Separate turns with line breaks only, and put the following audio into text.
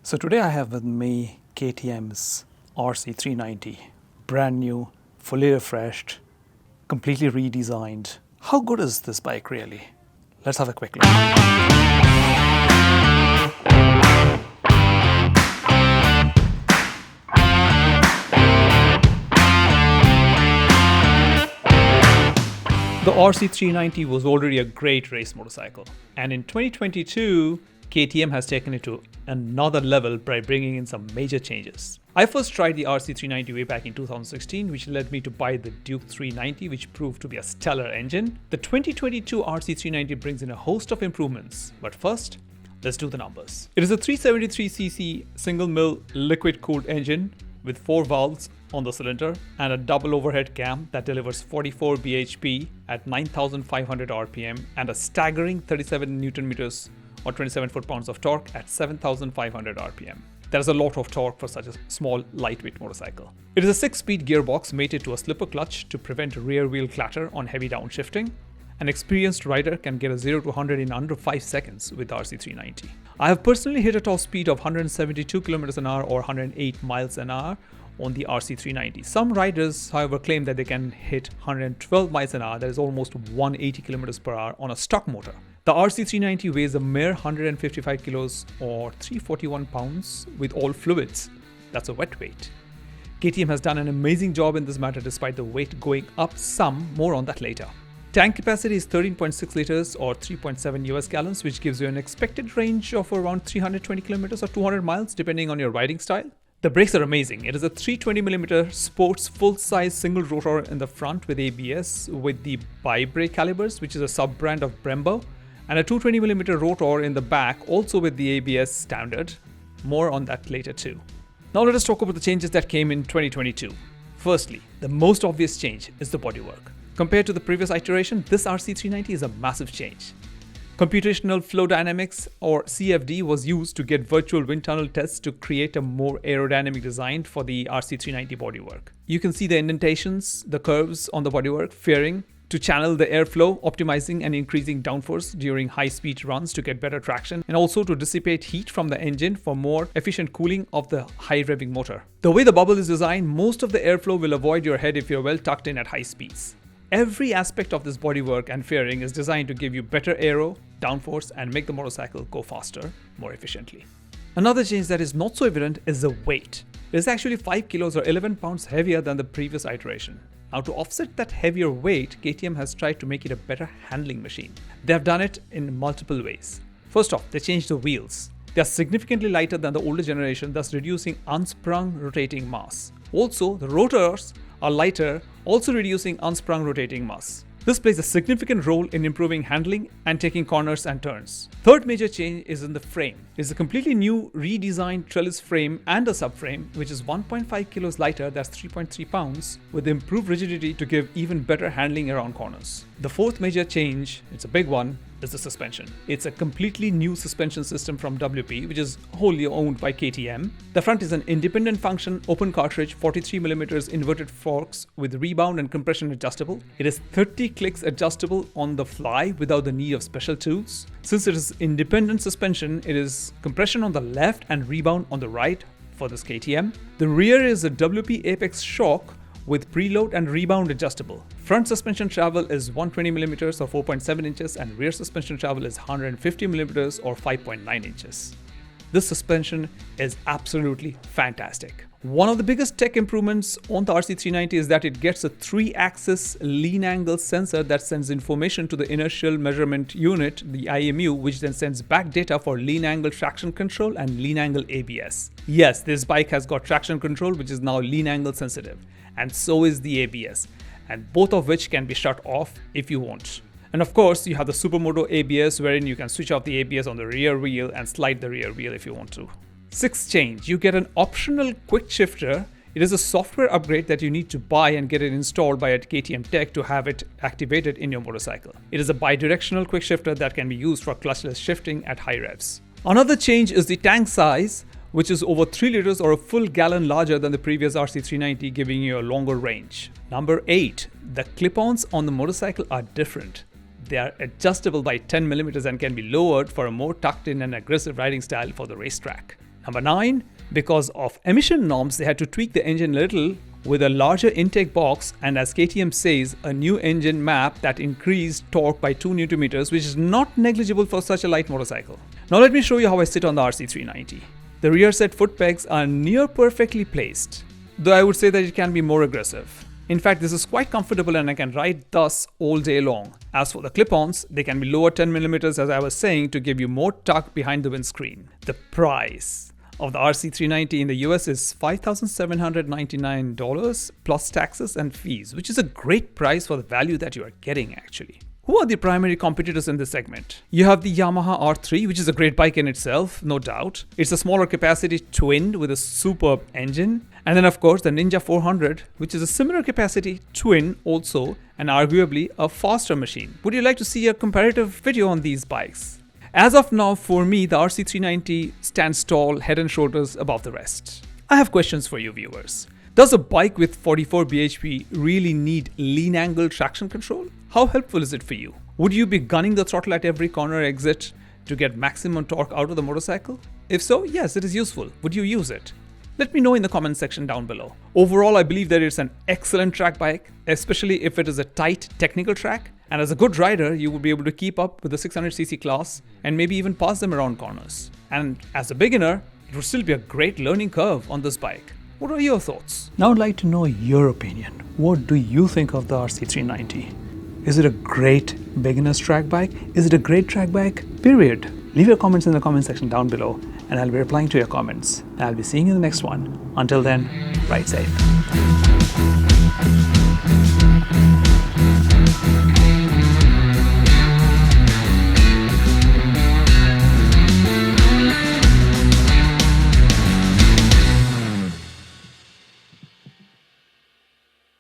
So today I have with me KTM's RC390, brand new, fully refreshed, completely redesigned. How good is this bike really? Let's have a quick look. The RC390 was already a great race motorcycle, and in 2022, KTM has taken it to another level by bringing in some major changes. I first tried the RC390 way back in 2016, which led me to buy the Duke 390, which proved to be a stellar engine. The 2022 RC390 brings in a host of improvements, but first, let's do the numbers. It is a 373cc single-mill liquid-cooled engine with 4 valves on the cylinder and a double overhead cam that delivers 44 bhp at 9,500 rpm and a staggering 37 newton meters or 27 foot-pounds of torque at 7,500 rpm. That is a lot of torque for such a small, lightweight motorcycle. It is a 6-speed gearbox mated to a slipper clutch to prevent rear wheel clatter on heavy downshifting. An experienced rider can get a 0 to 100 in under 5 seconds with RC390. I have personally hit a top speed of 172 km an hour or 108 miles an hour on the RC390. Some riders, however, claim that they can hit 112 miles an hour, that is almost 180 km per hour on a stock motor. The RC390 weighs a mere 155 kilos or 341 pounds with all fluids. That's a wet weight. KTM has done an amazing job in this matter despite the weight going up some, more on that later. Tank capacity is 13.6 liters or 3.7 US gallons, which gives you an expected range of around 320 kilometers or 200 miles depending on your riding style. The brakes are amazing. It is a 320mm sports full-size single rotor in the front with ABS with the bi-brake calibers, which is a sub-brand of Brembo, and a 220mm rotor in the back also with the ABS standard. More on that later too. Now let us talk about the changes that came in 2022. Firstly, the most obvious change is the bodywork. Compared to the previous iteration, this RC390 is a massive change. Computational flow dynamics or CFD was used to get virtual wind tunnel tests to create a more aerodynamic design for the RC390 bodywork. You can see the indentations, the curves on the bodywork, fairing to channel the airflow, optimizing and increasing downforce during high-speed runs to get better traction, and also to dissipate heat from the engine for more efficient cooling of the high-revving motor. The way the bubble is designed, most of the airflow will avoid your head if you're well tucked in at high speeds. Every aspect of this bodywork and fairing is designed to give you better aero, downforce, and make the motorcycle go faster, more efficiently. Another change that is not so evident is the weight. It is actually 5 kilos or 11 pounds heavier than the previous iteration. Now, to offset that heavier weight, KTM has tried to make it a better handling machine. They have done it in multiple ways. First off, they changed the wheels. They are significantly lighter than the older generation, thus reducing unsprung rotating mass. Also, the rotors are lighter, also reducing unsprung rotating mass. This plays a significant role in improving handling and taking corners and turns. Third major change is in the frame. It's a completely new redesigned trellis frame and a subframe, which is 1.5 kilos lighter, that's 3.3 pounds, with improved rigidity to give even better handling around corners. The fourth major change, it's a big one, is the suspension. It's a completely new suspension system from WP, which is wholly owned by KTM. The front is an independent function open cartridge 43mm inverted forks with rebound and compression adjustable. It is 30 clicks adjustable on the fly without the need of special tools. Since it is independent suspension, it is compression on the left and rebound on the right for this KTM. The rear is a WP Apex shock with preload and rebound adjustable. Front suspension travel is 120mm or 4.7 inches and rear suspension travel is 150mm or 5.9 inches. This suspension is absolutely fantastic. One of the biggest tech improvements on the RC390 is that it gets a 3-axis lean angle sensor that sends information to the inertial measurement unit, the IMU, which then sends back data for lean angle traction control and lean angle ABS. Yes, this bike has got traction control, which is now lean angle sensitive, and so is the ABS, and both of which can be shut off if you want. And of course, you have the Supermoto ABS, wherein you can switch off the ABS on the rear wheel and slide the rear wheel if you want to. Sixth change, you get an optional quick shifter. It is a software upgrade that you need to buy and get it installed by a KTM Tech to have it activated in your motorcycle. It is a bidirectional quick shifter that can be used for clutchless shifting at high revs. Another change is the tank size, which is over 3 liters or a full gallon larger than the previous RC390, giving you a longer range. Number 8, the clip-ons on the motorcycle are different. They are adjustable by 10mm and can be lowered for a more tucked in and aggressive riding style for the racetrack. Number 9, because of emission norms, they had to tweak the engine a little with a larger intake box and, as KTM says, a new engine map that increased torque by 2 Nm, which is not negligible for such a light motorcycle. Now let me show you how I sit on the RC390. The rear set foot pegs are near perfectly placed, though I would say that it can be more aggressive. In fact, this is quite comfortable and I can ride thus all day long. As for the clip-ons, they can be lower 10 mm, as I was saying, to give you more tuck behind the windscreen. The price of the RC390 in the US is $5,799 plus taxes and fees, which is a great price for the value that you are getting actually. Who are the primary competitors in this segment? You have the Yamaha R3, which is a great bike in itself, no doubt. It's a smaller capacity twinned with a superb engine. And then of course the Ninja 400, which is a similar capacity twin also, and arguably a faster machine. Would you like to see a comparative video on these bikes? As of now, for me, the RC390 stands tall head and shoulders above the rest. I have questions for you viewers. Does a bike with 44 bhp really need lean angle traction control? How helpful is it for you? Would you be gunning the throttle at every corner exit to get maximum torque out of the motorcycle? If so, yes, it is useful. Would you use it? Let me know in the comment section down below. Overall, I believe that it's an excellent track bike, especially if it is a tight technical track. And as a good rider, you will be able to keep up with the 600cc class and maybe even pass them around corners. And as a beginner, it would still be a great learning curve on this bike. What are your thoughts? Now I'd like to know your opinion. What do you think of the RC390? Is it a great beginner's track bike? Is it a great track bike? Period. Leave your comments in the comment section down below and I'll be replying to your comments. And I'll be seeing you in the next one. Until then, ride safe.